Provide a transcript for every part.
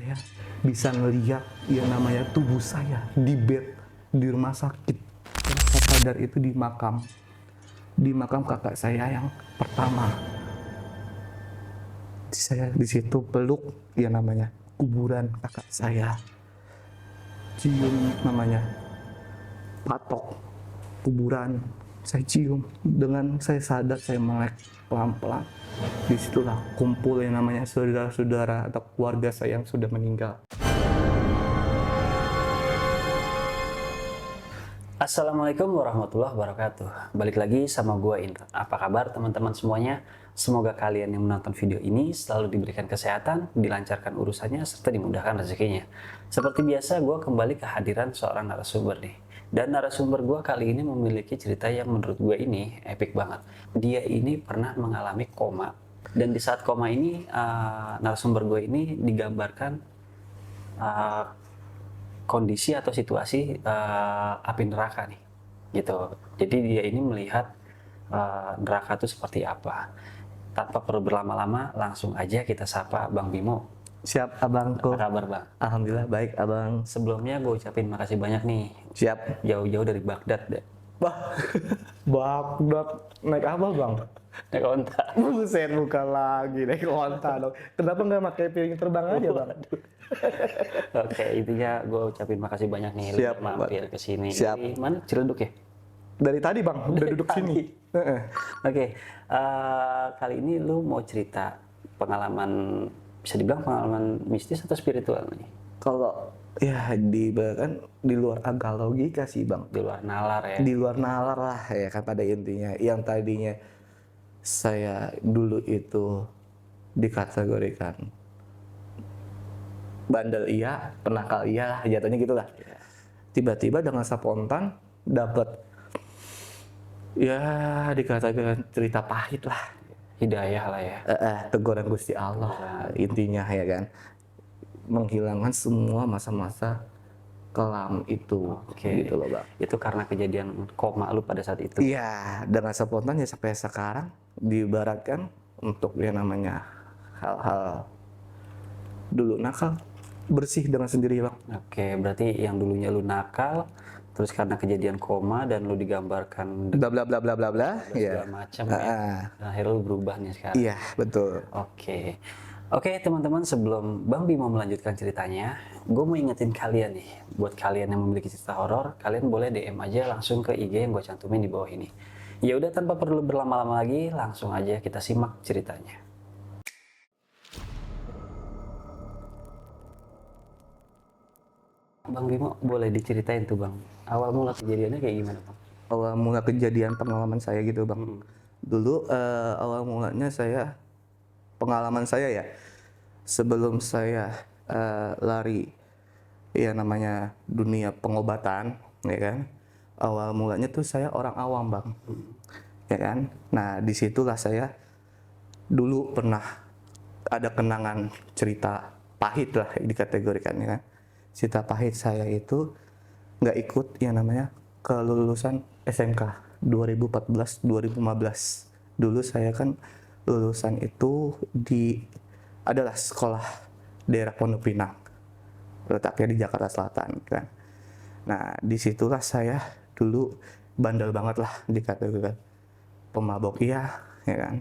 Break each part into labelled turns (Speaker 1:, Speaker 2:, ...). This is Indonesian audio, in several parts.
Speaker 1: saya bisa ngeliat yang namanya tubuh saya di bed di rumah sakit. Saya sadar itu di makam kakak saya yang pertama. Saya di situ peluk yang namanya kuburan kakak saya, cium namanya patok kuburan, saya cium. Dengan saya sadar, saya melek pelan-pelan. Disitulah kumpul yang namanya saudara-saudara atau keluarga saya yang sudah meninggal.
Speaker 2: Assalamualaikum warahmatullahi wabarakatuh. Balik lagi sama gua Indra. Apa kabar teman-teman semuanya? Semoga kalian yang menonton video ini selalu diberikan kesehatan, dilancarkan urusannya, serta dimudahkan rezekinya. Seperti biasa, gua kembali kehadiran seorang narasumber nih. Dan narasumber gua kali ini memiliki cerita yang menurut gua ini epic banget. Dia ini pernah mengalami koma. Dan di saat koma ini, narasumber gua ini digambarkan kondisi atau situasi api neraka nih, gitu. Jadi dia ini melihat neraka itu seperti apa. Tanpa perlu berlama-lama, langsung aja kita sapa Bang Bimo.
Speaker 1: Siap abangku.
Speaker 2: Apa kabar Bang?
Speaker 1: Alhamdulillah baik abang.
Speaker 2: Sebelumnya gue ucapin makasih banyak nih.
Speaker 1: Siap.
Speaker 2: Jauh-jauh dari Baghdad deh.
Speaker 1: Wah, Baghdad naik apa bang?
Speaker 2: Naik onta.
Speaker 1: Buset, bukan lagi naik onta dong. Kenapa nggak pakai piring terbang aja bang?
Speaker 2: Oke, intinya gue ucapin makasih banyak nih.
Speaker 1: Siap,
Speaker 2: lu mampir ke sini.
Speaker 1: Siap.
Speaker 2: Dari mana? Ciledug ya?
Speaker 1: Dari tadi bang, udah
Speaker 2: Dari
Speaker 1: duduk
Speaker 2: tadi.
Speaker 1: sini.
Speaker 2: Oke, kali ini lu mau cerita pengalaman, bisa dibilang pengalaman mistis atau spiritual nih?
Speaker 1: Kalau ya bahkan di luar angka logika sih bang.
Speaker 2: Di luar nalar ya?
Speaker 1: Di luar nalar lah ya kan pada intinya. Yang tadinya saya dulu itu dikategorikan bandel iya, penakal iya lah, jatuhnya gitulah. Tiba-tiba dengan spontan dapat ya dikatakan cerita pahit lah.
Speaker 2: Hidayah lah ya?
Speaker 1: Teguran Gusti Allah intinya ya kan. Menghilangkan semua masa-masa kelam itu.
Speaker 2: Oke.
Speaker 1: Gitu loh bang.
Speaker 2: Itu karena kejadian koma lu pada saat itu?
Speaker 1: Iya, dengan spontan ya sampai sekarang diibaratkan untuk yang namanya hal-hal dulu nakal bersih dengan sendiri bang.
Speaker 2: Oke, berarti yang dulunya lu nakal, terus karena kejadian koma dan lu digambarkan
Speaker 1: Bla bla bla bla bla bla.
Speaker 2: segala
Speaker 1: Iya.
Speaker 2: macam ya. Dan akhirnya lu berubah nih sekarang.
Speaker 1: Iya betul.
Speaker 2: Oke. Oke teman-teman, sebelum Bang Bimo melanjutkan ceritanya, gue mau ingetin kalian nih, buat kalian yang memiliki cerita horor, kalian boleh DM aja langsung ke IG yang gue cantumin di bawah ini. Ya udah, tanpa perlu berlama-lama lagi, langsung aja kita simak ceritanya. Bang Bimo, boleh diceritain tuh Bang, awal mula kejadiannya kayak gimana Bang?
Speaker 1: Awal mula kejadian pengalaman saya gitu bang. Dulu awal mulanya pengalaman saya ya, sebelum saya lari ya namanya dunia pengobatan ya kan. Awal mulanya tuh saya orang awam bang, ya kan. Nah disitulah saya dulu pernah ada kenangan cerita pahit lah dikategorikan ya kan. Cerita pahit saya itu nggak ikut yang namanya kelulusan SMK 2014-2015. Dulu saya kan lulusan itu adalah sekolah daerah Pondok Pinang, letaknya di Jakarta Selatan kan. Nah disitulah saya dulu bandel banget lah dikategorikan pemabok iya ya kan.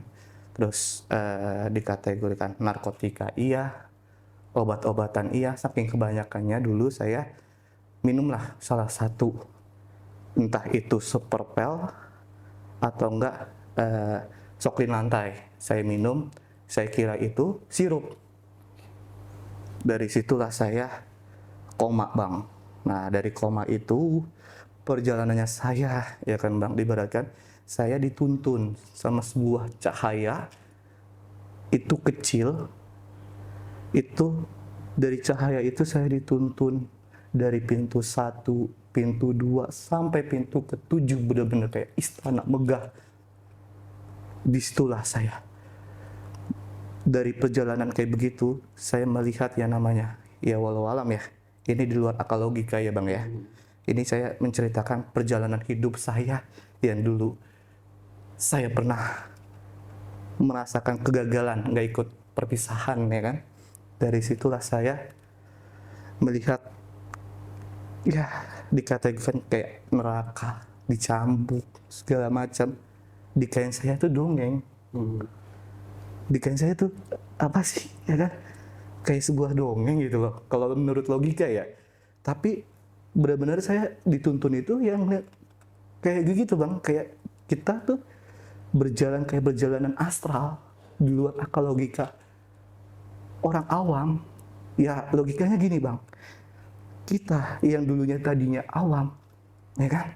Speaker 1: Terus dikategorikan narkotika iya, obat-obatan iya. Saking kebanyakannya dulu saya minumlah salah satu, entah itu Superpel atau enggak Soklin lantai. Saya minum, saya kira itu sirup. Dari situlah saya koma bang. Nah dari koma itu perjalanannya saya ya kan bang, diibaratkan saya dituntun sama sebuah cahaya itu kecil. Itu dari cahaya itu saya dituntun dari pintu 1, pintu 2 sampai pintu ke-7, benar-benar kayak istana megah. Disitulah saya. Dari perjalanan kayak begitu, saya melihat yang namanya ya walau alam ya. Ini di luar akal logika ya bang ya. Ini saya menceritakan perjalanan hidup saya yang dulu saya pernah merasakan kegagalan, nggak ikut perpisahan ya kan. Dari situlah saya melihat ya dikategorikan kayak neraka, dicambuk segala macam. Di kain saya tuh dongeng, di kain saya tuh apa sih ya kan, kayak sebuah dongeng gitu loh kalau menurut logika ya. Tapi benar-benar saya dituntun itu yang kayak gitu bang, kayak kita tuh berjalan kayak perjalanan astral di luar akal logika orang awam. Ya logikanya gini bang, kita yang dulunya tadinya awam ya kan,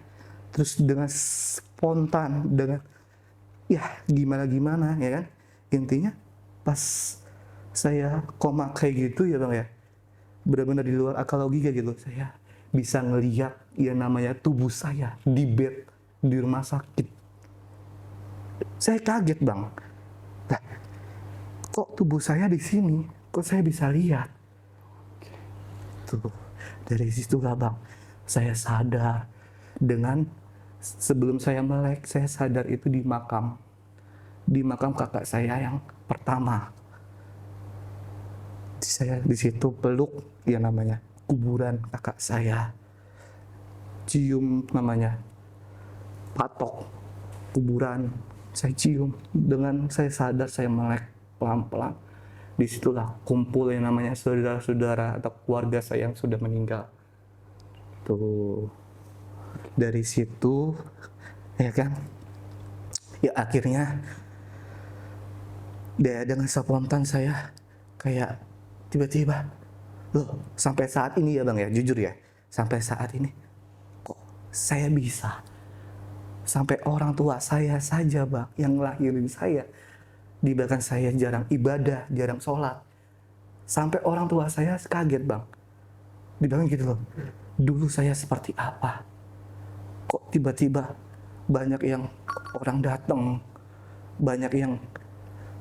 Speaker 1: terus dengan spontan, dengan ya gimana ya kan, intinya pas saya koma kayak gitu ya bang ya, benar-benar di luar akal logika gitu, saya bisa ngelihat yang namanya tubuh saya di bed di rumah sakit. Saya kaget bang, nah, kok tubuh saya di sini, kok saya bisa lihat tuh. Dari situlah bang saya sadar, dengan sebelum saya melek saya sadar itu di makam kakak saya yang pertama. Saya di situ peluk yang namanya kuburan kakak saya, cium namanya patok kuburan, saya cium, dengan saya sadar saya melek pelan-pelan. Disitulah kumpul yang namanya saudara-saudara atau keluarga saya yang sudah meninggal. Tuh, dari situ ya kan, ya akhirnya dengan spontan saya kayak tiba-tiba, loh sampai saat ini ya bang ya, jujur ya, sampai saat ini kok saya bisa, sampai orang tua saya saja bang yang ngelahirin saya, di belakang saya jarang ibadah, jarang sholat, sampai orang tua saya kaget bang, dibilang gitu loh, dulu saya seperti apa, kok tiba-tiba banyak yang orang datang, banyak yang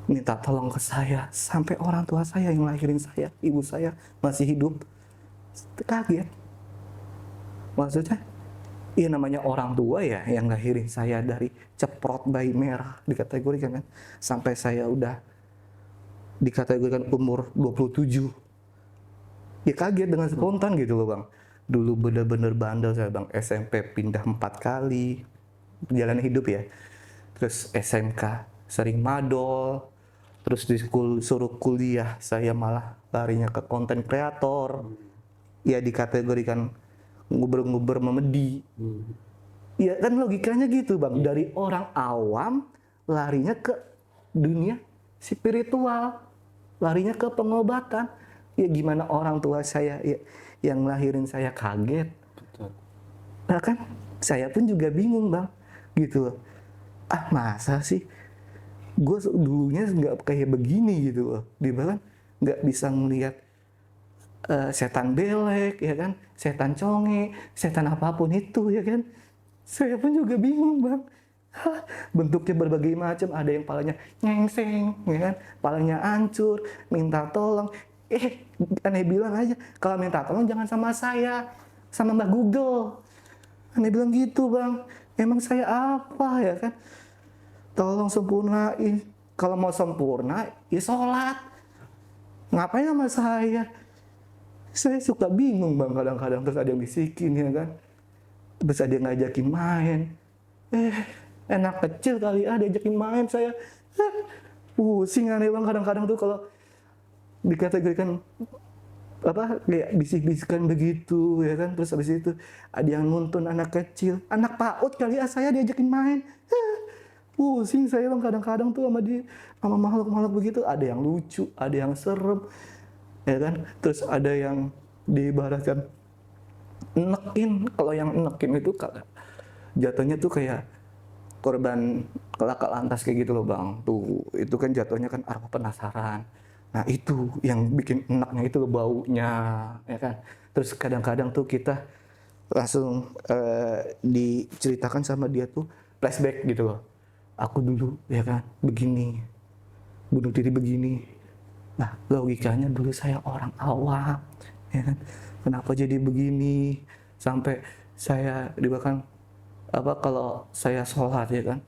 Speaker 1: minta tolong ke saya, sampai orang tua saya yang ngelahirin saya, ibu saya masih hidup, kaget. Maksudnya iya namanya orang tua ya yang ngelahirin saya dari ceprot bayi merah dikategorikan kan, sampai saya udah dikategorikan umur 27. Ya kaget dengan spontan gitu loh bang. Dulu bener-bener bandel saya bang, SMP pindah 4 kali perjalanan hidup ya. Terus SMK sering madol, terus suruh kuliah saya malah larinya ke konten kreator. Ya dikategorikan nguber-nguber memedi. Ya kan logikanya gitu bang, dari orang awam larinya ke dunia spiritual, larinya ke pengobatan. Ya gimana orang tua saya ya, yang lahirin saya kaget.
Speaker 2: Betul.
Speaker 1: Nah kan saya pun juga bingung bang, gitu loh. Ah masa sih gue dulunya nggak kayak begini gitu loh, dia bahkan nggak bisa ngelihat setan belek ya kan, setan conge, setan apapun itu ya kan. Saya pun juga bingung bang. Hah, bentuknya berbagai macam, ada yang palanya nyengseng ya kan, palanya hancur, minta tolong. Aneh bilang aja kalau minta tolong jangan sama saya, sama Mbak Google. Aneh bilang gitu bang, emang saya apa ya kan, tolong sempurnain. Kalau mau sempurna ya sholat, ngapain sama saya suka bingung bang kadang-kadang. Terus ada yang bisikin ya kan, terus ada yang ngajakin main, enak kecil kali diajakin main saya, pusing aneh bang kadang-kadang tuh kalau dikategorikan apa kayak bisik-bisikan begitu ya kan. Terus habis itu ada yang nuntun anak kecil, anak PAUD kali saya diajakin main, pusing saya bang kadang-kadang tuh sama makhluk-makhluk begitu. Ada yang lucu, ada yang serem ya kan. Terus ada yang diibaratkan nekin. Kalau yang nekin itu jatuhnya tuh kayak korban kelaka lantas kayak gitu loh bang. Tuh itu kan jatuhnya kan arwah penasaran. Nah itu yang bikin enaknya itu loh, baunya ya kan. Terus kadang-kadang tuh kita langsung diceritakan sama dia tuh flashback gitu loh. Aku dulu ya kan begini, bunuh diri begini. Nah logikanya dulu saya orang awam ya kan, kenapa jadi begini, sampai saya bahkan apa kalau saya sholat ya kan,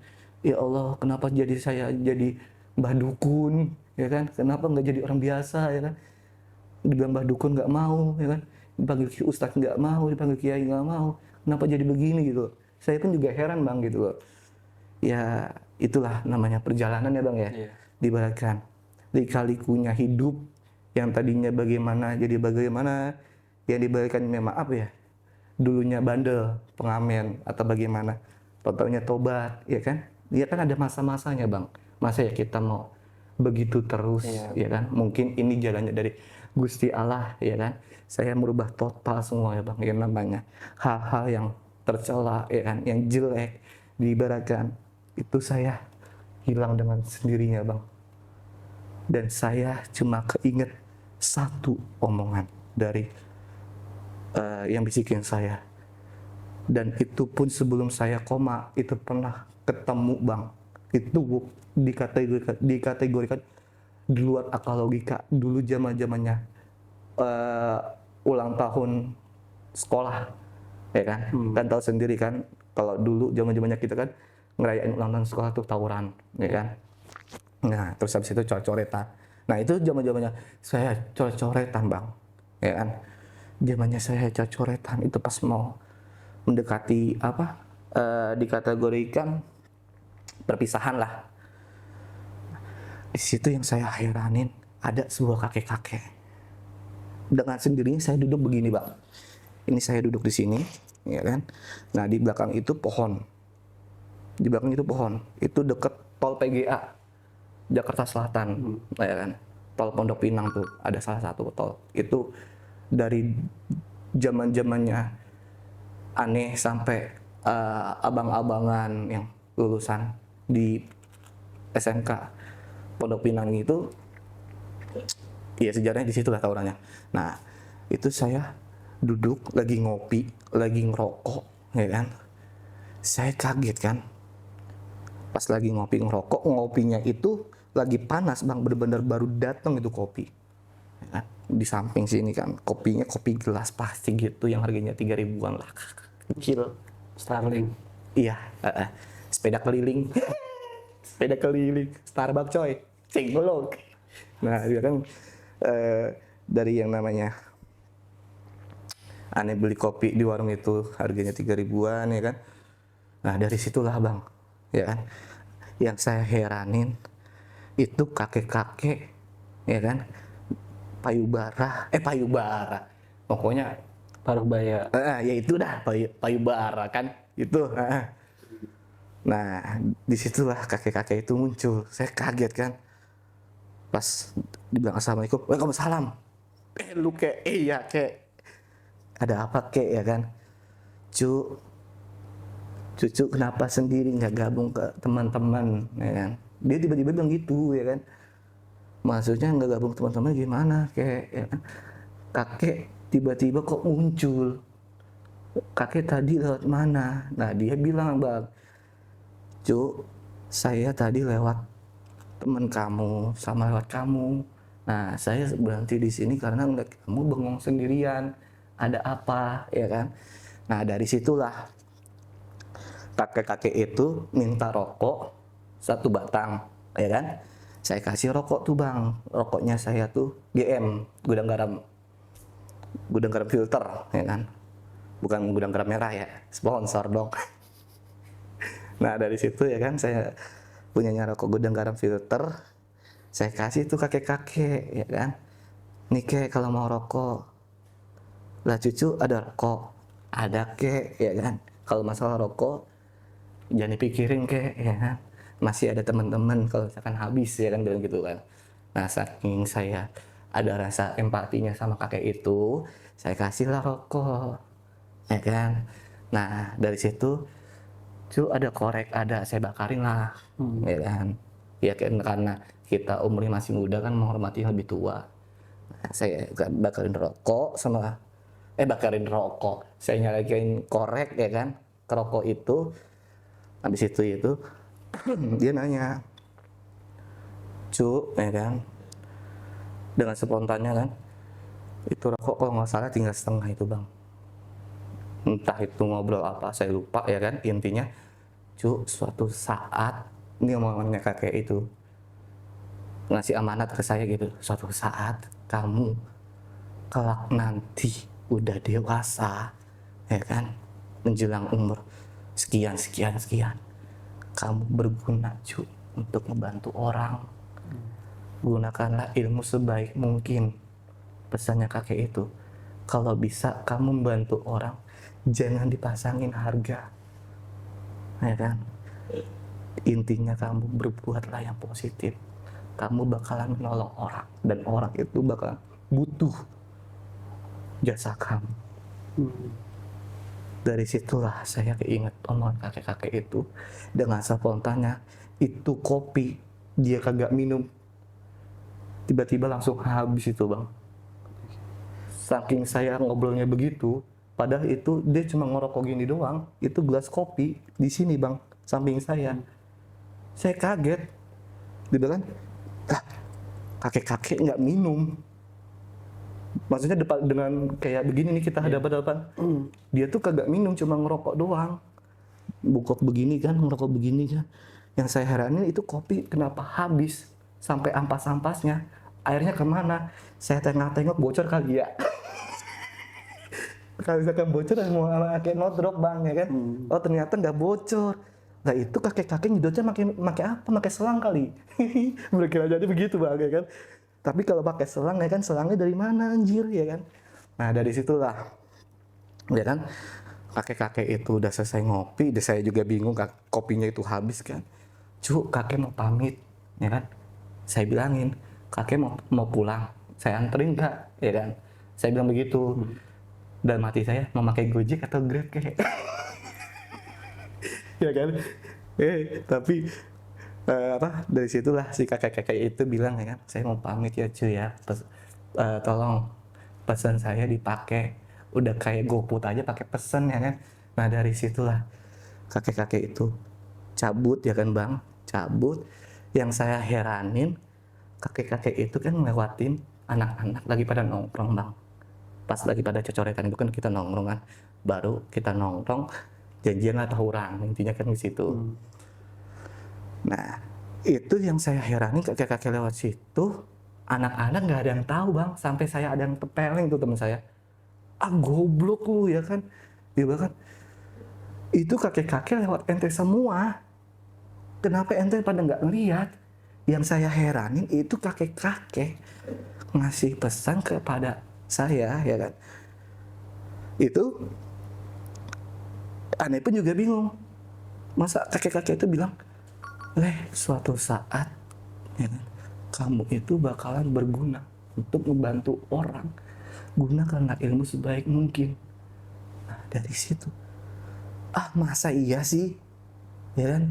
Speaker 1: ya Allah kenapa jadi saya jadi mbah dukun ya kan, kenapa nggak jadi orang biasa ya kan, dibilang mbah dukun nggak mau ya kan, dipanggil ustadz nggak mau, dipanggil kiai nggak mau, kenapa jadi begini gitu. Saya pun juga heran bang gitu loh. Ya itulah namanya perjalanan ya bang ya.
Speaker 2: Iya.
Speaker 1: Dibaratkan lika-likunya hidup yang tadinya bagaimana jadi bagaimana, yang dibalikan memang apa ya, dulunya bandel, pengamen atau bagaimana, totalnya tobat, ya kan? Dia kan ada masa-masanya bang. Masa ya kita mau begitu terus,
Speaker 2: Iya.
Speaker 1: ya kan? Mungkin ini jalannya dari Gusti Allah, ya kan? Saya merubah total semua ya bang, yang namanya hal-hal yang tercela, ya kan? Yang jelek, diibaratkan itu saya hilang dengan sendirinya bang. Dan saya cuma keinget satu omongan dari yang bisikin saya, dan itu pun sebelum saya koma itu pernah ketemu bang. Itu dikategorikan di luar akal logika. Dulu zamannya ulang tahun sekolah, ya kan? Kan tahu sendiri kan, kalau dulu zamannya kita kan ngerayain ulang tahun sekolah tuh tawuran, ya kan? Nah terus habis itu coret-coretan. Nah itu zamannya saya coret-coretan bang, ya kan? Zamannya saya coret-coretan itu pas mau mendekati apa, dikategorikan perpisahan lah. Di situ yang saya heranin, ada sebuah kakek-kakek. Dengan sendirinya saya duduk begini bang. Ini saya duduk di sini, ya kan? Nah di belakang itu pohon. Di belakang itu pohon. Itu deket tol PGA Jakarta Selatan, ya kan? Tol Pondok Pinang tuh ada salah satu tol. Itu dari zamannya aneh sampai abang-abangan yang lulusan di SMK Pondok Pinang itu, ya sejarahnya di situ lah tawurannya. Nah itu saya duduk lagi ngopi, lagi ngerokok, ya kan? Saya kaget kan, pas lagi ngopi ngerokok, ngopinya itu lagi panas bang, bener-bener baru datang itu kopi. Ya kan? Di samping sini kan kopinya kopi gelas plastik gitu yang harganya 3.000-an lah, kecil.
Speaker 2: Starling.
Speaker 1: Iya, sepeda keliling, sepeda keliling, Starbucks coy, cengolok. Nah dia kan dari yang namanya aneh beli kopi di warung itu harganya 3.000-an, ya kan. Nah dari situlah bang, ya kan, yang saya heranin itu kakek-kakek, ya kan, payubara, pokoknya
Speaker 2: Parubaya.
Speaker 1: ya itu dah payubara kan itu. Nah disitulah kakek-kakek itu muncul. Saya kaget kan, pas dibilang assalamualaikum, waalaikumsalam. Lu kek, iya kek, ada apa kek, ya kan, cucu kenapa sendiri nggak gabung ke teman-teman, ya kan? Dia tiba-tiba bilang gitu, ya kan, maksudnya nggak gabung teman-teman gimana kek, ya kan? Kakek tiba-tiba kok muncul, kakek tadi lewat mana? Nah dia bilang bang, saya tadi lewat teman kamu sama lewat kamu. Nah saya berhenti di sini karena ngeliat kamu bengong sendirian, ada apa, ya kan? Nah dari situlah kakek-kakek itu minta rokok 1 batang, ya kan? Saya kasih rokok tuh bang, rokoknya saya tuh GM, gudang garam filter, ya kan? Bukan gudang garam merah ya, sponsor dong. Nah dari situ ya kan saya punyanya rokok gudang garam filter, saya kasih tuh kakek-kakek, ya kan? Nih kek kalau mau rokok, lah cucu ada rokok, ada kek, ya kan? Kalau masalah rokok jangan dipikirin kek, ya kan? Masih ada teman-teman kalau misalkan habis, ya kan, bilang gitu kan. Nah saking saya ada rasa empatinya sama kakek itu, saya kasihlah rokok, ya kan. Nah dari situ ada korek, ada, saya bakarin lah, ya kan. Ya kan karena kita umurnya masih muda kan, menghormati yang lebih tua. Nah, saya bakarin rokok sama bakarin rokok, saya nyalain korek, ya kan, ke rokok itu. Habis itu dia nanya, ya kan, dengan spontannya kan, itu rokok kalau nggak salah tinggal setengah itu bang. Entah itu ngobrol apa saya lupa, ya kan, intinya suatu saat ini omongannya kakek itu ngasih amanat ke saya gitu, suatu saat kamu kelak nanti udah dewasa, ya kan, menjelang umur sekian sekian sekian, kamu berguna cuy untuk membantu orang. Gunakanlah ilmu sebaik mungkin. Pesannya kakek itu, kalau bisa kamu membantu orang, jangan dipasangin harga, ya kan. Intinya kamu berbuatlah yang positif, kamu bakalan menolong orang dan orang itu bakalan butuh jasa kamu. Dari situlah saya keinget omongan kakek-kakek itu dengan spontannya, itu kopi dia kagak minum, tiba-tiba langsung habis itu bang. Saking saya ngobrolnya begitu, padahal itu dia cuma ngerokok gini doang, itu gelas kopi di sini bang, samping saya. Saya kaget, dia bilang, ah kakek-kakek nggak minum. Maksudnya depan dengan kayak begini nih kita hadapan-hadapan, dia tuh kagak minum, cuma ngerokok doang, bungkuk begini kan, ngerokok begini kan. Yang saya heranin itu kopi kenapa habis sampai ampas-ampasnya, airnya kemana? Saya tengok-tengok bocor kali ya. Kalau misalkan bocor mau pakai no drop bang ya kan. Oh ternyata nggak bocor. Nah itu kakek-kakek nyedotnya pakai apa? Pakai selang kali. Berkira jadi begitu bang ya kan. Tapi kalau pakai selang ya kan, selangnya dari mana anjir ya kan. Nah dari situlah ya kan, kakek-kakek itu udah selesai ngopi, saya juga bingung kopinya itu habis kan. Kakek mau pamit ya kan. Saya bilangin, kakek mau pulang, saya anterin kak ya kan. Saya bilang begitu. Dan mati saya mau pakai Gojek atau Grab kayak. Ya kan. Tapi dari situlah si kakek-kakek itu bilang ya kan, saya mau pamit ya cuy ya, tolong pesan saya dipakai, udah kayak GoFood aja pakai pesan ya kan. Nah dari situlah kakek-kakek itu cabut ya kan bang, cabut. Yang saya heranin, kakek-kakek itu kan ngelewatin anak-anak lagi pada nongkrong bang, pas lagi pada cocoretan itu kan kita nongkrong kan, baru kita nongkrong janjian lah tawuran, intinya kan di situ. Nah itu yang saya heranin, kakek-kakek lewat situ, anak-anak nggak ada yang tahu bang, sampai saya ada yang tepeleng tuh teman saya, goblok lu ya kan, dia bilang kan, itu kakek-kakek lewat ente semua, kenapa ente pada nggak ngeliat? Yang saya heranin itu kakek-kakek ngasih pesan kepada saya ya kan. Itu aneh pun juga bingung, masa kakek-kakek itu bilang, suatu saat ya kan, kamu itu bakalan berguna untuk membantu orang, gunakanlah ilmu sebaik mungkin. Nah dari situ, masa iya sih ya kan,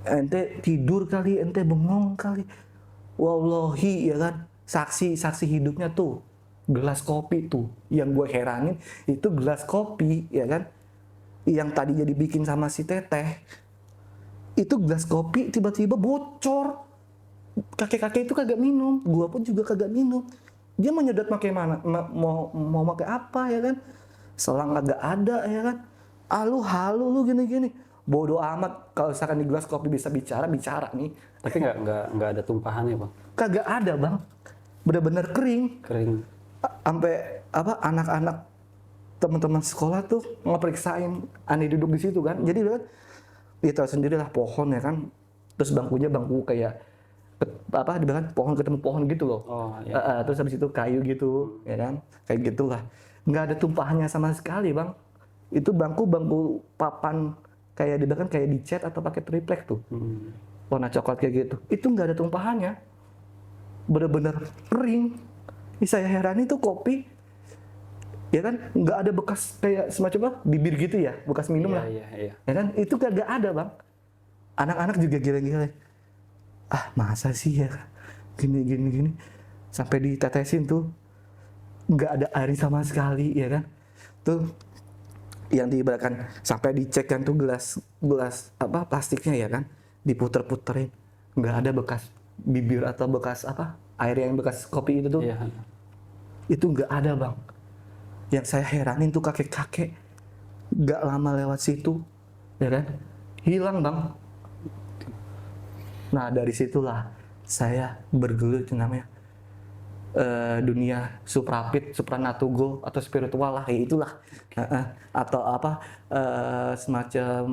Speaker 1: ente tidur kali, ente bengong kali, wallahi ya kan, saksi hidupnya tuh gelas kopi tuh, yang gue heranin itu gelas kopi ya kan, yang tadinya dibikin sama si teteh, itu gelas kopi tiba-tiba bocor. Kakek-kakek itu kagak minum, gue pun juga kagak minum. Dia mau nyedot pakai mana, mau pakai apa ya kan, selang kagak ada ya kan. Halu lu gini-gini, bodoh amat. Kalau misalkan di gelas kopi bisa bicara nih.
Speaker 2: Tapi nggak ada tumpahannya bang?
Speaker 1: Kagak ada bang, bener-bener kering. Sampai anak-anak teman-teman sekolah tuh ngeperiksain aneh duduk di situ kan. Jadi kan dia tahu sendiri lah, pohon ya kan, terus bangkunya bangku kayak dibilang pohon ketemu pohon gitu loh. Terus habis itu kayu gitu ya kan, kayak gitulah, nggak ada tumpahannya sama sekali bang. Itu bangku papan kayak dibilang kayak dicat atau pakai triplek tuh, warna coklat kayak gitu, itu nggak ada tumpahannya, bener-bener kering. Saya heran itu kopi ya kan, nggak ada bekas kayak semacam bibir gitu ya, bekas minum lah. Ya kan, itu kagak ada bang. Anak-anak juga gila-gila, masa sih ya gini sampai ditetesin tuh nggak ada air sama sekali ya kan. Tuh yang diibaratkan sampai dicek kan tuh gelas plastiknya ya kan, diputer-puterin, nggak ada bekas bibir atau bekas air yang bekas kopi itu tuh. Itu nggak ada bang. Yang saya heranin tuh kakek-kakek nggak lama lewat situ ya kan, hilang bang. Nah dari situlah saya bergelut namanya, dunia suprapit, supranatural atau spiritual lah, ya itulah. Atau apa semacam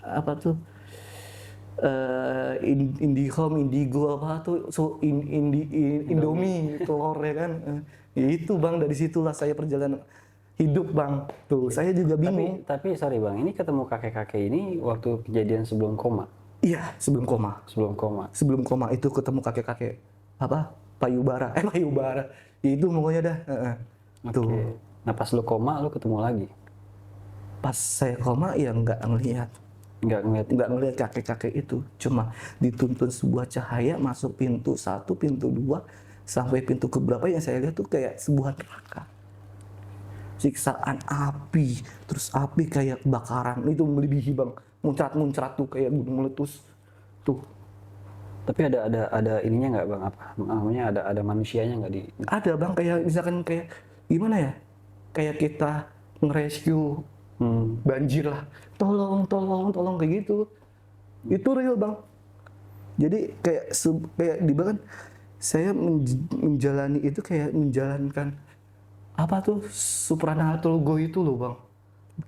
Speaker 1: apa tuh IndiHome, Indigo apa tuh, Indomie telur ya kan. Ya itu Bang, dari situlah saya perjalanan hidup Bang. Tuh, saya juga bingung.
Speaker 2: Tapi sorry Bang, ini ketemu kakek-kakek ini waktu kejadian sebelum koma.
Speaker 1: Iya, sebelum koma.
Speaker 2: Sebelum koma.
Speaker 1: Sebelum koma itu ketemu kakek-kakek apa? Payubara. Payubara. Ya itu pokoknya dah. Tuh.
Speaker 2: Oke. Nah pas lu koma, lu ketemu lagi?
Speaker 1: Pas saya koma ya nggak ngelihat kakek-kakek itu, cuma dituntun sebuah cahaya masuk pintu 1, pintu 2 sampai pintu keberapa yang saya lihat tuh kayak sebuah neraka, siksaan api, terus api kayak kebakaran itu melebihi Bang, muncrat tuh kayak gunung meletus tuh.
Speaker 2: Tapi ada ininya nggak Bang, apa namanya, ada manusianya nggak di?
Speaker 1: Ada Bang, kayak misalkan kayak gimana ya, kayak kita nge-rescue banjir lah, tolong kayak gitu. Itu real Bang. Jadi kayak di bahkan saya menjalani itu kayak menjalankan apa tuh supranatural go itu loh Bang.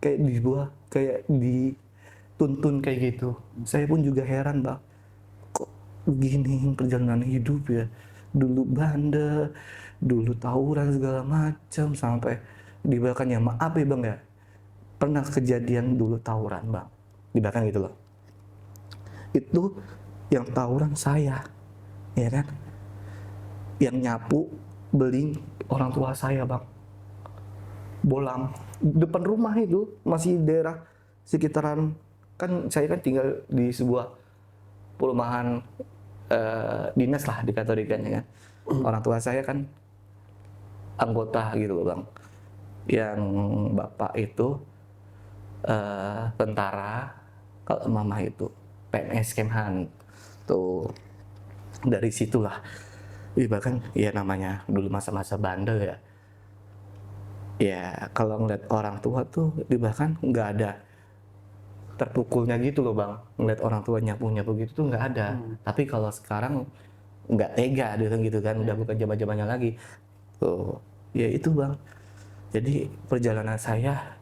Speaker 1: Kayak dituntun kayak gitu. Saya pun juga heran Bang. Kok begini perjalanan hidup ya? Dulu bandel, dulu tawuran segala macam, sampai di bahkan ya maaf ya Bang ya, pernah kejadian dulu tawuran Bang, di belakang gitu loh. Itu yang tawuran saya, ya kan? Yang nyapu beling orang tua saya Bang. Bolang depan rumah itu, masih daerah sekitaran, kan saya kan tinggal di sebuah perumahan dinas lah dikategorikan ya kan. Orang tua saya kan anggota gitu loh Bang. Yang bapak itu tentara, kalau mama itu PNS Kemhan. Tuh, dari situlah bahkan ya namanya dulu masa-masa bandel ya. Ya kalau ngeliat orang tua tuh bahkan nggak ada terpukulnya gitu loh Bang. Ngeliat orang tua nyapu gitu tuh nggak ada. Tapi kalau sekarang nggak tega gitu kan, udah bukan zaman-zamannya lagi. Tuh, ya itu Bang. Jadi perjalanan saya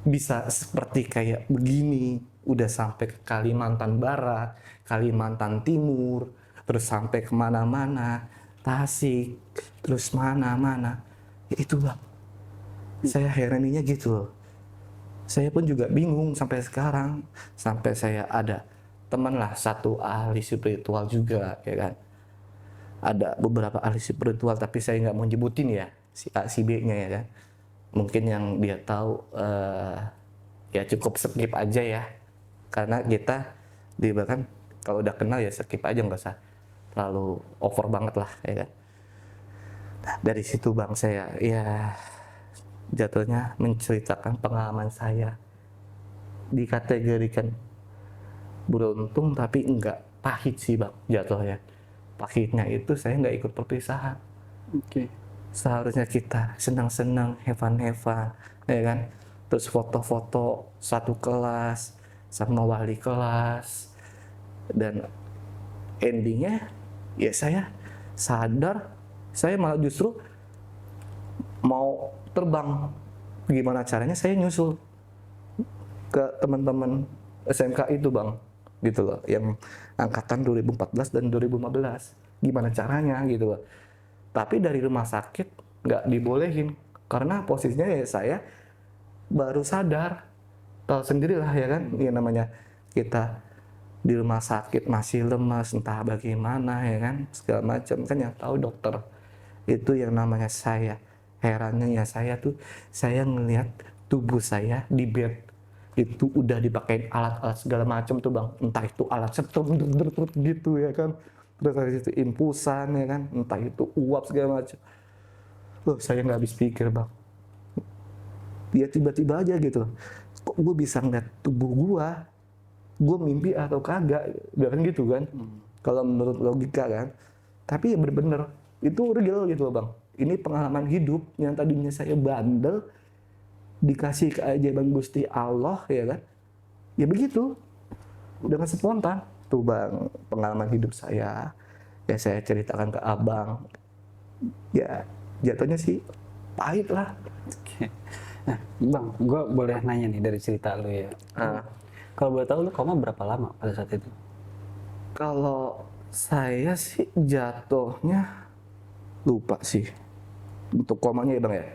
Speaker 1: bisa seperti kayak begini, udah sampai ke Kalimantan Barat, Kalimantan Timur, terus sampai kemana-mana, Tasik, terus mana-mana. Ya itu Bang, saya heraninya gitu. Saya pun juga bingung sampai sekarang, sampai saya ada teman lah, satu ahli spiritual juga, ya kan. Ada beberapa ahli spiritual, tapi saya nggak mau nyebutin ya, si A, si B-nya ya kan. Mungkin yang dia tahu ya cukup skip aja ya, karena kita bahkan kalau udah kenal ya skip aja, nggak usah terlalu over banget lah ya kan. Nah, dari situ Bang saya ya jatuhnya menceritakan pengalaman saya, dikategorikan beruntung tapi enggak pahit sih Bang jatuhnya. Pahitnya itu saya nggak ikut perpisahan.
Speaker 2: Oke.
Speaker 1: Seharusnya kita senang-senang, have fun, ya kan? Terus foto-foto satu kelas sama wali kelas, dan endingnya ya saya sadar saya malah justru mau terbang. Gimana caranya saya nyusul ke teman-teman SMK itu Bang, gitu loh, yang angkatan 2014 dan 2015. Gimana caranya gitu loh. Tapi dari rumah sakit nggak dibolehin, karena posisinya ya saya baru sadar. Tahu sendirilah ya kan, ya namanya kita di rumah sakit masih lemas, entah bagaimana ya kan, segala macam kan, yang tahu dokter. Itu yang namanya saya. Herannya ya saya ngelihat tubuh saya di bed itu udah dipakai alat-alat segala macam tuh Bang, entah itu alat setrum gitu ya kan, terus dari situ infusan ya kan, entah itu uap segala macam. Loh, saya nggak habis pikir Bang. Ya tiba-tiba aja gitu, kok gue bisa ngeliat tubuh gue mimpi atau kagak, kan gitu kan, kalau menurut logika kan. Tapi ya bener-bener itu real gitu loh Bang. Ini pengalaman hidup yang tadinya saya bandel, dikasih keajaiban Gusti Allah ya kan, ya begitu dengan spontan tuh Bang pengalaman hidup saya. Ya saya ceritakan ke Abang, Ya jatuhnya sih pahit lah.
Speaker 2: Oke. Nah, Bang, gue boleh nanya nih dari cerita lu ya. Kalau boleh tahu lu koma berapa lama pada saat itu?
Speaker 1: Kalau saya sih jatuhnya lupa sih untuk komanya ya bang ya.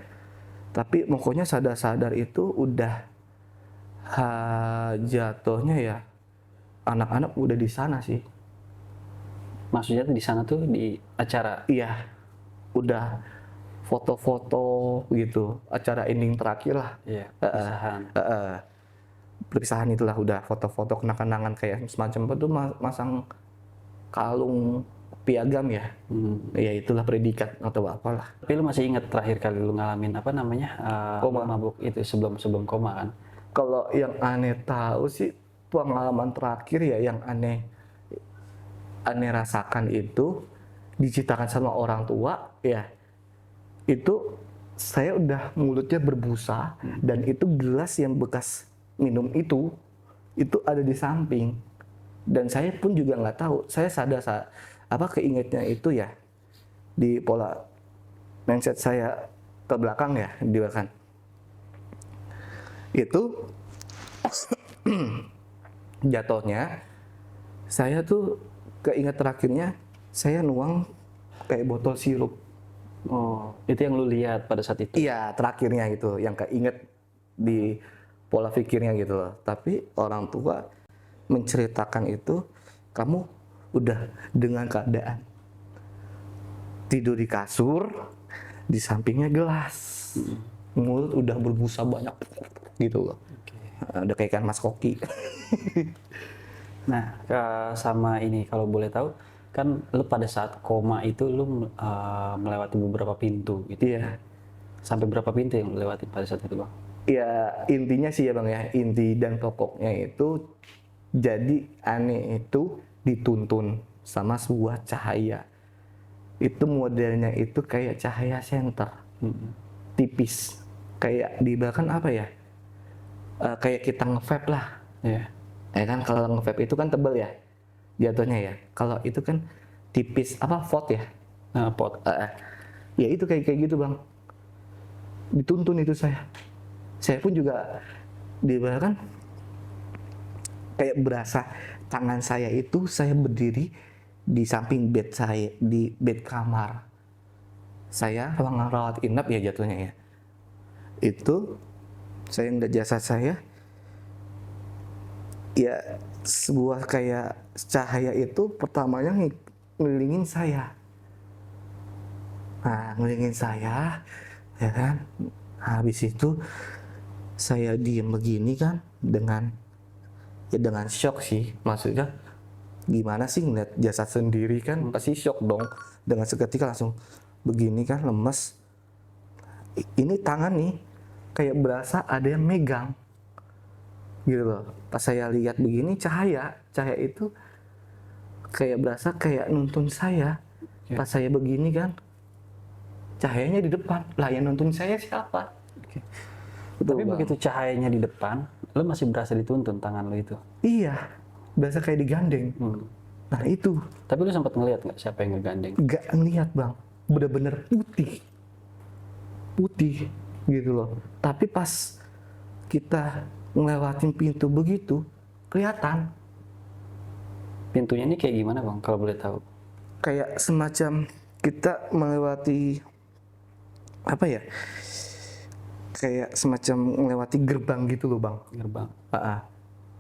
Speaker 1: Tapi pokoknya sadar-sadar itu udah jatuhnya ya anak-anak udah di sana sih.
Speaker 2: Maksudnya tuh di sana tuh di acara.
Speaker 1: Iya, udah foto-foto gitu, acara ending terakhir lah.
Speaker 2: Iya, perpisahan.
Speaker 1: Perpisahan itulah udah foto-foto kenang-kenangan kayak semacam apa tuh masang kalung piagam ya. Ya itulah predikat atau apalah.
Speaker 2: Tapi lu masih ingat terakhir kali lu ngalamin apa namanya?
Speaker 1: Koma.
Speaker 2: Mabuk itu sebelum koma kan?
Speaker 1: Kalau yang aneh tahu sih pengalaman terakhir ya yang aneh rasakan itu diceritakan sama orang tua ya itu saya udah mulutnya berbusa dan itu gelas yang bekas minum itu ada di samping dan saya pun juga nggak tahu saya sadar apa keingetnya itu ya di pola mindset saya ke belakang ya di belakang itu jatuhnya saya tuh keinget terakhirnya saya nuang kayak botol sirup.
Speaker 2: Oh, itu yang lu lihat pada saat itu?
Speaker 1: Iya, terakhirnya itu yang keinget di pola pikirnya gitu loh. Tapi orang tua menceritakan itu, kamu udah dengan keadaan tidur di kasur, di sampingnya gelas, mulut udah berbusa banyak gitu loh. Udah kayak ikan mas koki.
Speaker 2: Nah, sama ini kalau boleh tahu, kan lu pada saat koma itu lu melewati beberapa pintu gitu.
Speaker 1: Iya.
Speaker 2: Sampai berapa pintu yang lu lewatin pada saat itu, Bang?
Speaker 1: Ya intinya sih ya bang ya, inti dan pokoknya itu jadi aneh itu dituntun sama sebuah cahaya. Itu modelnya itu kayak cahaya senter, tipis. Kayak di bahkan apa ya, kayak kita nge-vape lah.
Speaker 2: Iya.
Speaker 1: Ya kan kalau nge-vape itu kan tebel ya jatuhnya ya. Kalau itu kan tipis, apa vote ya.
Speaker 2: Nah, pot.
Speaker 1: Ya itu kayak gitu bang. Dituntun itu saya. Saya pun juga bahkan kayak berasa tangan saya itu saya berdiri di samping bed saya di bed kamar saya ruang rawat inap ya jatuhnya ya itu saya ngeliat jasad saya ya sebuah kayak cahaya itu pertamanya ngelilingin saya ngelilingin saya ya kan habis itu saya diem begini kan dengan shock sih maksudnya gimana sih ngeliat jasad sendiri kan pasti shock dong dengan seketika langsung begini kan lemes ini tangan nih kayak berasa ada yang megang gitu loh pas saya lihat begini cahaya itu kayak berasa kayak nuntun saya pas saya begini kan cahayanya di depan lah yang nuntun saya siapa.
Speaker 2: Tapi begitu cahayanya di depan, lu masih berasa dituntun tangan lu itu?
Speaker 1: Iya, berasa kayak digandeng. Nah itu.
Speaker 2: Tapi lu sempat ngeliat nggak siapa yang ngegandeng?
Speaker 1: Nggak ngeliat bang, bener-bener putih gitu loh. Tapi pas kita ngelewatin pintu begitu, kelihatan.
Speaker 2: Pintunya ini kayak gimana bang, kalau boleh tahu?
Speaker 1: Kayak semacam kita melewati apa ya? Kayak semacam melewati gerbang gitu loh bang.
Speaker 2: Gerbang.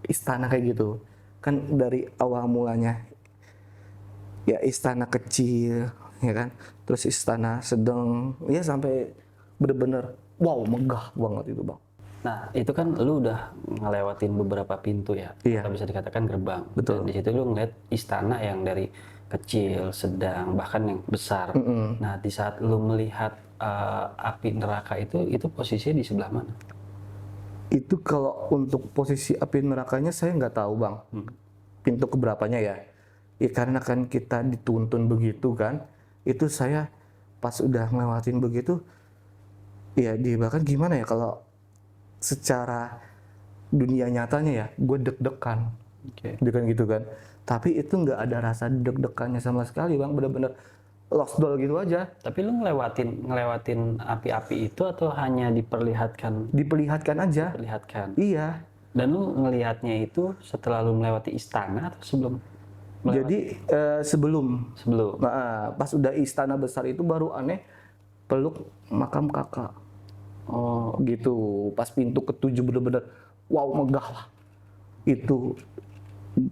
Speaker 1: Istana kayak gitu. Kan dari awal mulanya ya istana kecil ya kan. Terus istana sedang ya sampai bener-bener wow megah banget itu bang.
Speaker 2: Nah itu kan lu udah ngelewatin beberapa pintu ya.
Speaker 1: Iya.
Speaker 2: Atau bisa dikatakan gerbang.
Speaker 1: Betul.
Speaker 2: Dan di situ lu ngeliat istana yang dari kecil, sedang, bahkan yang besar. Nah di saat lu melihat api neraka itu posisinya di sebelah mana?
Speaker 1: Itu kalau untuk posisi api nerakanya saya nggak tahu bang. Pintu keberapanya ya. Ya karena kan kita dituntun begitu kan. Itu saya pas udah ngelewatin begitu. Ya bahkan gimana ya kalau secara dunia nyatanya ya. Gue deg-degan. Dengan gitu kan. Tapi itu nggak ada rasa deg-degannya sama sekali bang. Bener-bener lost doll gitu aja.
Speaker 2: Tapi lu ngelewatin api-api itu atau hanya diperlihatkan?
Speaker 1: Diperlihatkan aja.
Speaker 2: Perlihatkan.
Speaker 1: Iya.
Speaker 2: Dan lu ngelihatnya itu setelah lu melewati istana atau sebelum?
Speaker 1: Jadi sebelum
Speaker 2: Sebelum.
Speaker 1: Nah, pas udah istana besar itu baru aneh peluk makam kakak.
Speaker 2: Oh,
Speaker 1: Gitu. Pas pintu ketujuh bener-bener wow megah lah. Itu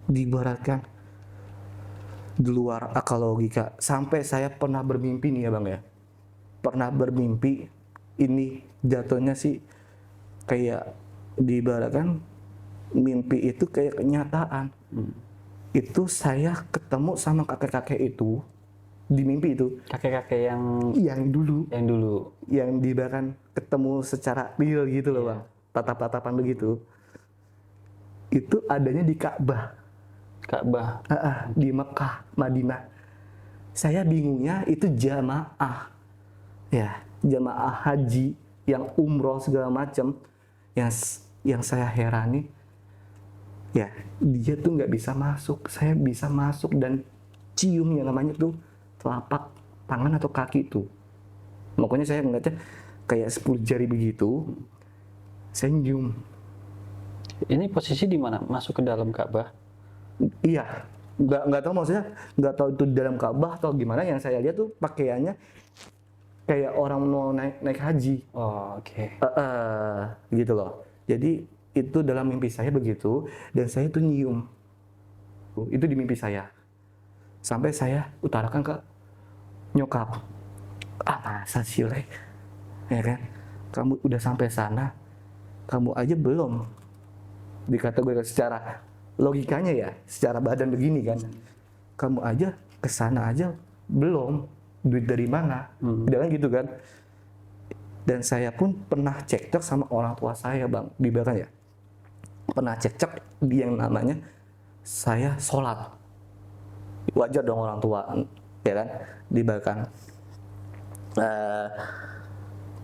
Speaker 1: diibaratkan di luar akal logika. Sampai saya pernah bermimpi nih ya Bang ya. Pernah bermimpi ini jatuhnya sih kayak diibaratkan mimpi itu kayak kenyataan. Itu saya ketemu sama kakek-kakek itu di mimpi itu.
Speaker 2: kakek-kakek
Speaker 1: Yang dulu
Speaker 2: yang dulu.
Speaker 1: yang diibaratkan ketemu secara real gitu loh Bang. Tatap-tatapan begitu. Itu adanya di Ka'bah.
Speaker 2: Ka'bah.
Speaker 1: Di Mekah, Madinah. Saya bingungnya itu jamaah. Ya, jamaah haji yang umroh segala macam. Yang saya herani ya, dia tuh nggak bisa masuk. Saya bisa masuk dan cium yang namanya tuh telapak tangan atau kaki tuh. Makanya saya ngeliatnya kayak 10 jari begitu. Saya nyium.
Speaker 2: Ini posisi di mana? Masuk ke dalam Ka'bah?
Speaker 1: Iya, nggak tahu maksudnya, nggak tahu itu dalam Ka'bah atau gimana. Yang saya lihat tuh pakaiannya kayak orang mau naik haji.
Speaker 2: Oh, oke.
Speaker 1: Gitu loh. Jadi itu dalam mimpi saya begitu, dan saya tuh nyium. Itu di mimpi saya. Sampai saya utarakan ke nyokap. Masa sih, Le? Ya kan? Kamu udah sampai sana, kamu aja belum dikategorikan secara logikanya ya, secara badan begini kan. Kamu aja kesana aja belum, duit dari mana? Jangan gitu kan. Dan saya pun pernah cekcok sama orang tua saya Bang, di belakang ya. Pernah cekcok yang namanya saya sholat. Wajar dong orang tua, ya kan, di belakang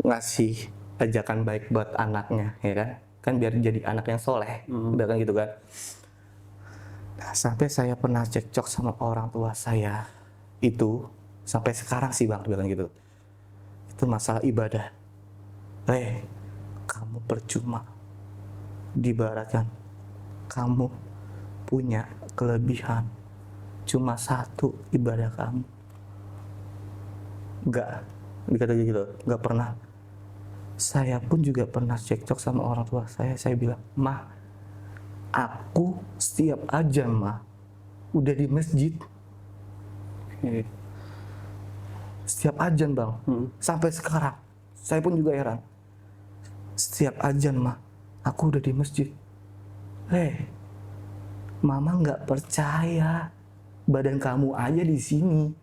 Speaker 1: ngasih ajakan baik buat anaknya, ya kan biar jadi anak yang soleh, bahkan gitu kan. Nah, sampai saya pernah cekcok sama orang tua saya itu sampai sekarang sih Bang, bilang gitu. Itu masalah ibadah. Kamu percuma. Diibaratkan kamu punya kelebihan cuma satu, ibadah kamu. Enggak, dikata gitu, enggak pernah. Saya pun juga pernah cekcok sama orang tua saya bilang, "Ma, aku setiap ajan Ma udah di masjid." Setiap ajan Bang, sampai sekarang saya pun juga heran. Setiap ajan Ma, aku udah di masjid. Mama nggak percaya, badan kamu aja di sini,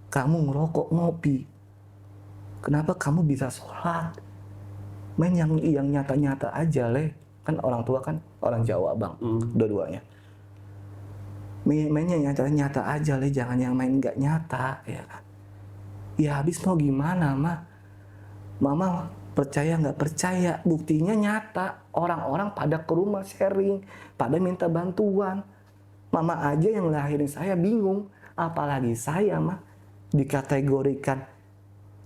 Speaker 1: kamu ngerokok ngopi, kenapa kamu bisa sholat? Main yang nyata-nyata aja, Le. Kan orang tua kan orang Jawa Bang, dua-duanya. Mainnya nyata-nyata aja, Le. Jangan yang main nggak nyata, ya kan? Ya habis mau gimana, Ma? Mama percaya nggak percaya, buktinya nyata. Orang-orang pada ke rumah sharing, pada minta bantuan. Mama aja yang lahirin saya bingung, apalagi saya mah dikategorikan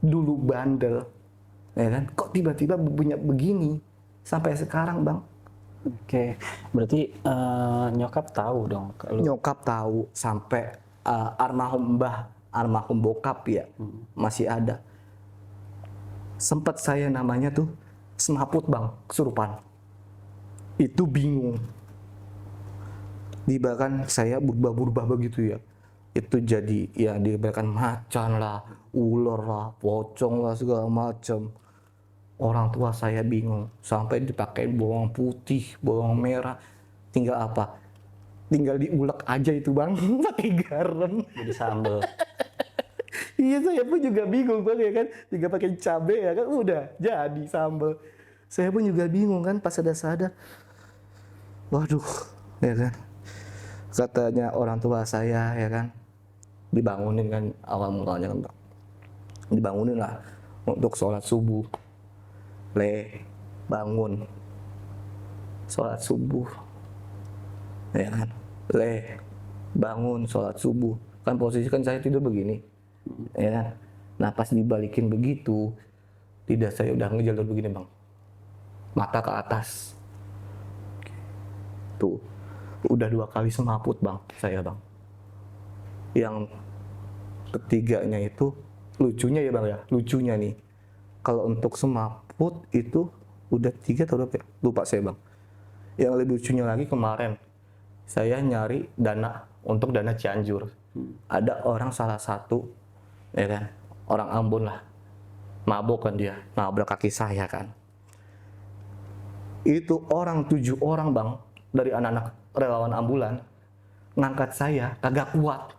Speaker 1: dulu bandel, ya kan? Kok tiba-tiba punya begini sampai sekarang Bang?
Speaker 2: Oke, berarti nyokap tahu dong kalau
Speaker 1: Nyokap tahu, sampai almarhum mbah, almarhum bokap ya, masih ada. Sempat saya namanya tuh semaput Bang, kesurupan. Itu bingung. Bahkan saya berubah-ubah begitu ya. Itu jadi ya diberikan macan lah, ular lah, pocong lah, segala macam. Orang tua saya bingung, sampai dipakai bawang putih, bawang merah. Tinggal apa? Tinggal diulek aja itu Bang, pakai garam.
Speaker 2: jadi sambel.
Speaker 1: Iya, saya pun juga bingung Bang ya kan. Tinggal pakai cabai ya kan, udah jadi sambal. Saya pun juga bingung kan pas sadar. Waduh, ya kan. Katanya orang tua saya ya kan, dibangunin kan awal mulanya kan. Dibangunin lah untuk sholat subuh. Bangun. Sholat subuh. Ya kan. Bangun sholat subuh. Kan posisi kan saya tidur begini. ya kan. Nah pas dibalikin begitu, lidah saya udah ngejalur begini bang, mata ke atas, tuh udah 2 kali semaput bang saya bang. Yang ketiganya itu lucunya ya bang ya, lucunya nih, kalau untuk semaput itu udah 3 atau berapa ya? Lupa saya bang. Yang lebih lucunya lagi kemarin saya nyari dana untuk dana Cianjur. Ada orang salah satu, ya kan, orang Ambon lah, mabok kan dia, nabrak kaki saya kan. Itu orang 7 orang bang, dari anak-anak relawan ambulan, ngangkat saya kagak kuat.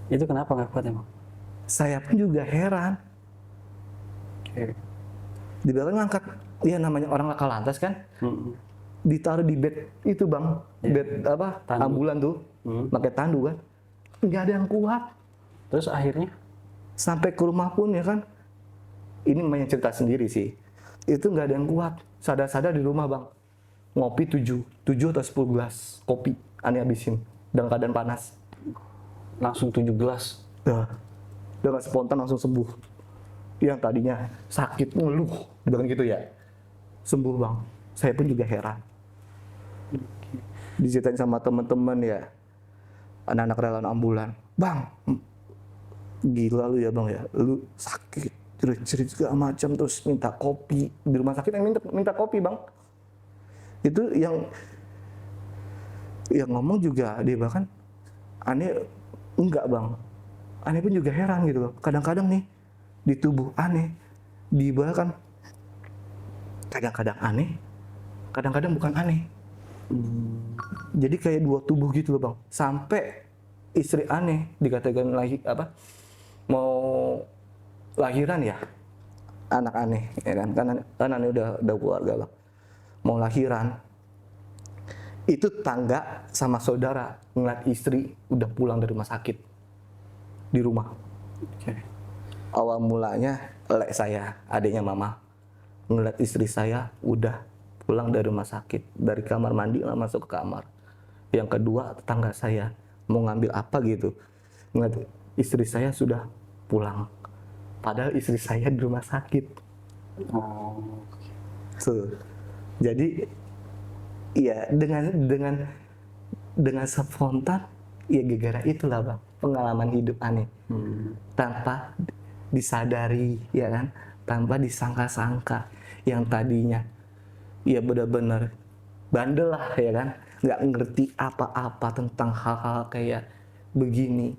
Speaker 2: Itu kenapa nggak kuat emang?
Speaker 1: Saya pun juga heran.
Speaker 2: Oke.
Speaker 1: Di belakang ngangkat, ya namanya orang laka lantas kan, ditaruh di bed itu bang, bed apa,
Speaker 2: Tandu.
Speaker 1: ambulan tuh, pakai tandu kan, nggak ada yang kuat.
Speaker 2: Terus akhirnya?
Speaker 1: Sampai ke rumah pun ya kan, ini banyak cerita sendiri sih, itu nggak ada yang kuat. Sadar-sadar di rumah bang, ngopi 7 atau 10 gelas kopi, aneh habisin, dalam keadaan panas.
Speaker 2: Langsung 7 gelas.
Speaker 1: Dengan spontan langsung sembuh. Yang tadinya sakit ngeluh, bilang gitu ya, sembuh bang. Saya pun juga heran. Diceritain sama teman-teman ya, anak-anak relawan ambulan, bang, gila lu ya bang ya, lu sakit, jerit-jerit segala macam, terus minta kopi di rumah sakit, yang minta kopi bang. Itu yang ngomong juga dia bahkan aneh, enggak bang, aneh pun juga heran gitu loh. Kadang-kadang nih di tubuh aneh bahkan kadang-kadang aneh, kadang-kadang bukan aneh. Jadi kayak 2 tubuh gitu loh bang. Sampai istri aneh dikatakan lagi apa, mau lahiran ya, anak aneh ya kan, kan aneh udah keluarga bang, mau lahiran, itu tangga sama saudara ngeliat istri udah pulang dari rumah sakit di rumah. Awal mulanya lek saya, adiknya mama, ngeliat istri saya udah pulang dari rumah sakit, dari kamar mandi lah masuk ke kamar. Yang kedua tetangga saya mau ngambil apa gitu, ngeliat istri saya sudah pulang, padahal istri saya di rumah sakit.
Speaker 2: Oh.
Speaker 1: Tuh. Jadi ya dengan spontan ya gara-gara itulah bang, pengalaman hidup aneh. Tanpa disadari ya kan, tanpa disangka-sangka, yang tadinya ya benar-benar bandel lah ya kan, nggak ngerti apa-apa tentang hal-hal kayak begini.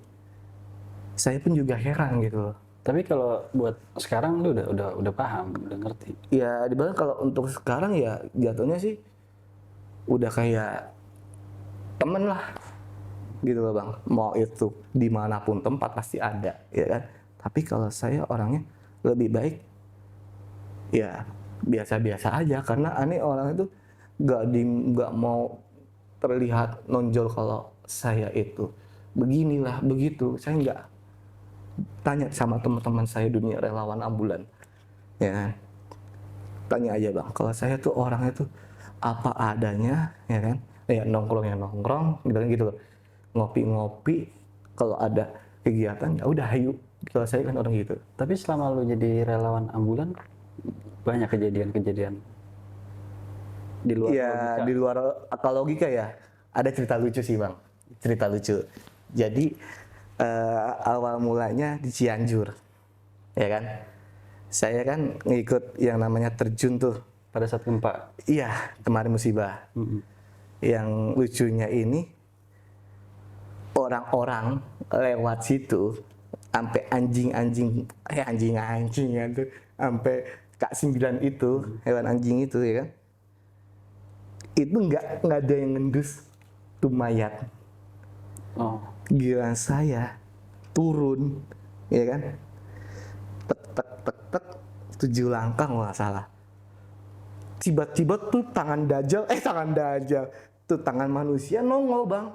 Speaker 1: Saya pun juga heran gitu loh.
Speaker 2: Tapi kalau buat sekarang lu udah paham, udah ngerti.
Speaker 1: Ya dibilang kalau untuk sekarang ya jatuhnya sih udah kayak temen lah gitu loh bang. Mau itu dimanapun tempat pasti ada ya kan. Tapi kalau saya orangnya lebih baik ya biasa-biasa aja, karena aneh orang itu nggak mau terlihat nonjol kalau saya itu beginilah begitu. Saya nggak tanya sama teman-teman saya dunia relawan ambulan ya kan, tanya aja bang, kalau saya tuh orangnya tuh apa adanya ya kan, ya nongkrong gitu loh, ngopi kalau ada kegiatan ya udah ayo, kalau saya kan orang gitu.
Speaker 2: Tapi selama lu jadi relawan ambulan, banyak kejadian-kejadian di luar
Speaker 1: Ya
Speaker 2: logika.
Speaker 1: di luar akal logika ya, ada cerita lucu sih bang, cerita lucu. Jadi awal mulanya di Cianjur ya kan, saya kan ngikut yang namanya terjun tuh.
Speaker 2: Pada saat gempa.
Speaker 1: Iya, kemarin musibah. Yang lucunya ini, orang-orang lewat situ, sampai anjing-anjing ya tuh, sampai Kak 9 itu, hewan anjing itu ya kan, itu nggak ada yang ngendus tuh mayat.
Speaker 2: Oh.
Speaker 1: Giliran saya turun, ya kan, tek 7 langkah nggak salah. Tiba-tiba tuh tangan dajal tuh tangan manusia nongol bang.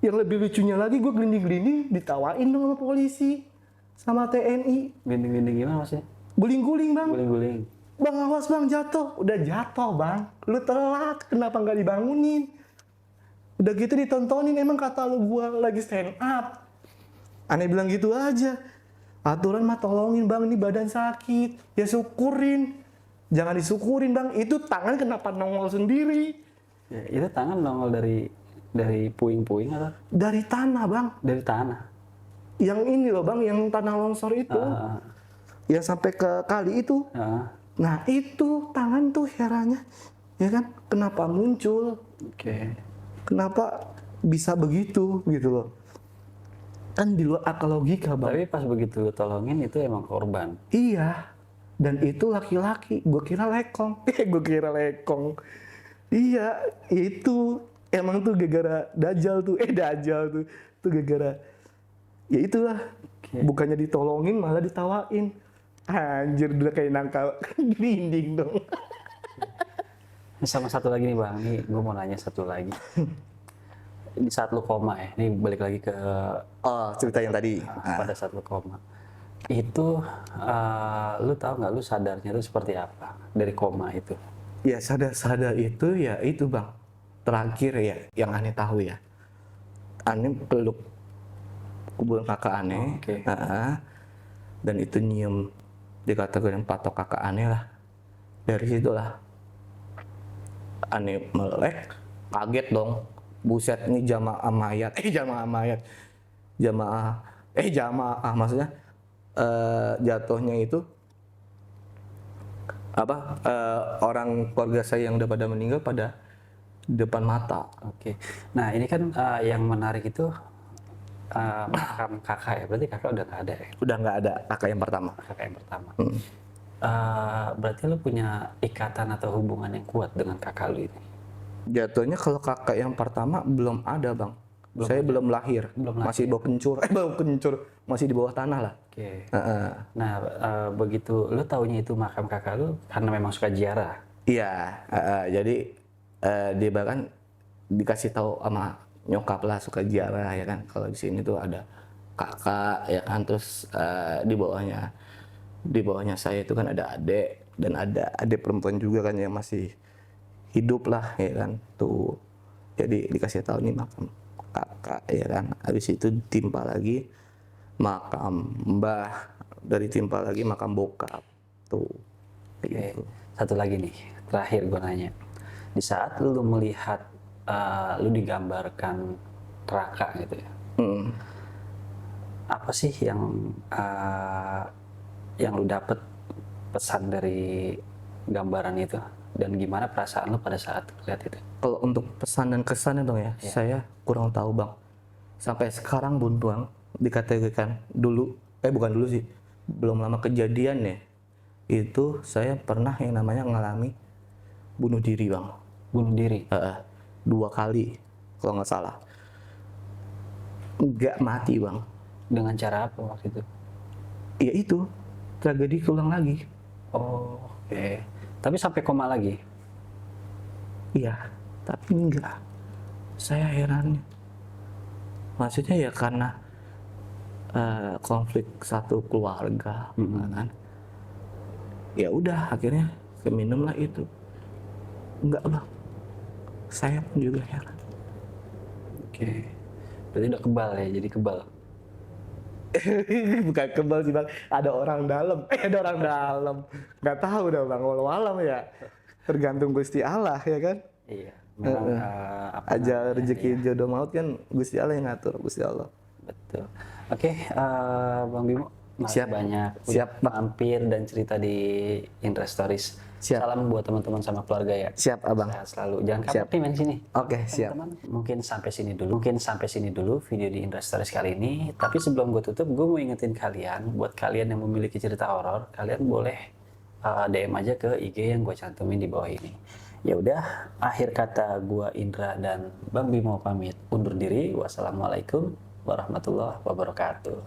Speaker 1: Yang lebih lucunya lagi, gue gelinding-gelinding ditawain dong sama polisi sama TNI.
Speaker 2: Ginding-ginding gimana maksudnya?
Speaker 1: Guling-guling bang.
Speaker 2: Guling-guling.
Speaker 1: Bang awas bang, jatuh. Udah jatuh bang, lu telat, kenapa nggak dibangunin? Udah gitu ditontonin, emang kata lu gue lagi stand up. Aneh bilang gitu aja. Aturan mah tolongin bang, ini badan sakit. Ya syukurin. Jangan disyukurin bang, itu tangan kenapa nongol sendiri?
Speaker 2: Ya, itu tangan nongol dari puing-puing atau
Speaker 1: Dari tanah bang.
Speaker 2: dari tanah?
Speaker 1: Yang ini loh bang, yang tanah longsor itu. Yang sampai ke kali itu. Nah itu tangan tuh herannya. Ya kan, kenapa muncul?
Speaker 2: Oke.
Speaker 1: Kenapa bisa begitu gitu loh. Kan di luar akal logika bang.
Speaker 2: Tapi pas begitu lu tolongin itu emang korban.
Speaker 1: Iya. Dan itu laki-laki. Gue kira lekong. Gue kira lekong. Iya. Itu emang tuh gara-gara Dajjal tuh. Dajjal tuh. Tuh gara-gara. Ya itulah. Bukannya ditolongin malah ditawain. Anjir udah kayak nangka dinding dong.
Speaker 2: Sama satu lagi nih bang, nih gue mau nanya satu lagi. Di saat lu koma ya, ini balik lagi ke
Speaker 1: Oh cerita yang tadi.
Speaker 2: pada saat lu koma. Itu lu tahu nggak lu sadarnya itu seperti apa dari koma itu?
Speaker 1: Ya sadar-sadar itu ya itu bang. Terakhir ya yang aneh tahu ya. Aneh peluk kuburan kakak aneh.
Speaker 2: Oke.
Speaker 1: Dan itu nyium dikategorikan patok kakak aneh lah. Dari situlah aneh melek, kaget dong. Buset ini jamaah mayat. Jamaah maksudnya jatuhnya itu apa orang keluarga saya yang udah pada meninggal pada depan mata.
Speaker 2: Oke. Nah ini kan yang menarik itu makam kakak ya, berarti kakak udah nggak ada ya?
Speaker 1: Udah nggak ada kakak yang pertama.
Speaker 2: Kakak yang pertama. Berarti lu punya ikatan atau hubungan yang kuat dengan kakak lu ini?
Speaker 1: Jatuhnya kalau kakak yang pertama belum ada bang. Saya belum lahir. Masih bau kencur. Masih di bawah tanah lah.
Speaker 2: Oke. Nah begitu lu taunya itu makam kakak lu karena memang suka ziarah?
Speaker 1: Iya. Jadi dia bahkan dikasih tahu sama nyokap lah suka ziarah ya kan. Kalau di sini tuh ada kakak ya kan, terus di bawahnya saya itu kan ada adik, dan ada adik perempuan juga kan yang masih hidup lah ya kan tuh. Jadi dikasih tahu nih makam kakak ya kan. Habis itu ditimpa lagi makam mbah, dari timpa lagi makam bokap tuh.
Speaker 2: Oke. Satu lagi nih, terakhir gue nanya. Di saat lu melihat lu digambarkan neraka gitu ya, apa sih yang lu dapet pesan dari gambaran itu, dan gimana perasaan lu pada saat lihat itu?
Speaker 1: Kalau untuk pesan dan kesannya dong ya, saya kurang tahu bang. Sampai sekarang Buntuang dikategorikan dulu, bukan dulu sih, belum lama kejadian ya, itu saya pernah yang namanya ngalami bunuh diri bang.
Speaker 2: Bunuh diri?
Speaker 1: 2 kali kalau nggak salah. Nggak mati bang.
Speaker 2: Dengan cara apa waktu itu?
Speaker 1: Ya itu, tragedi keulang lagi.
Speaker 2: Oh, oke. Tapi sampai koma lagi?
Speaker 1: Iya, tapi enggak. Saya herannya. Maksudnya ya karena konflik satu keluarga, kan. Ya udah akhirnya keminum lah itu. Enggak bang. Saya pun juga heran.
Speaker 2: Oke. Berarti udah kebal ya, jadi kebal.
Speaker 1: Bukan kebal sih bang, ada orang dalam. Ada orang dalam. Nggak tahu dah bang, walau alam ya. Tergantung Gusti Allah ya kan.
Speaker 2: Iya. Memang
Speaker 1: Aja rezeki jodoh maut kan Gusti Allah yang ngatur, Gusti Allah.
Speaker 2: Betul. Oke, Bang Bimo,
Speaker 1: Siap.
Speaker 2: banyak
Speaker 1: Siap,
Speaker 2: udah mampir dan cerita di Indra Stories.
Speaker 1: Siap.
Speaker 2: Salam buat teman-teman sama keluarga ya.
Speaker 1: Siap abang.
Speaker 2: Sehat selalu. Jangan kapok nih main sini.
Speaker 1: Oke, siap.
Speaker 2: Teman-teman, mungkin sampai sini dulu video di Indra Stories kali ini. Tapi sebelum gue tutup, gue mau ingetin kalian, buat kalian yang memiliki cerita horor, kalian boleh DM aja ke IG yang gue cantumin di bawah ini. Ya udah, akhir kata gue Indra dan Bang Bimo pamit undur diri. Wassalamualaikum warahmatullahi wabarakatuh.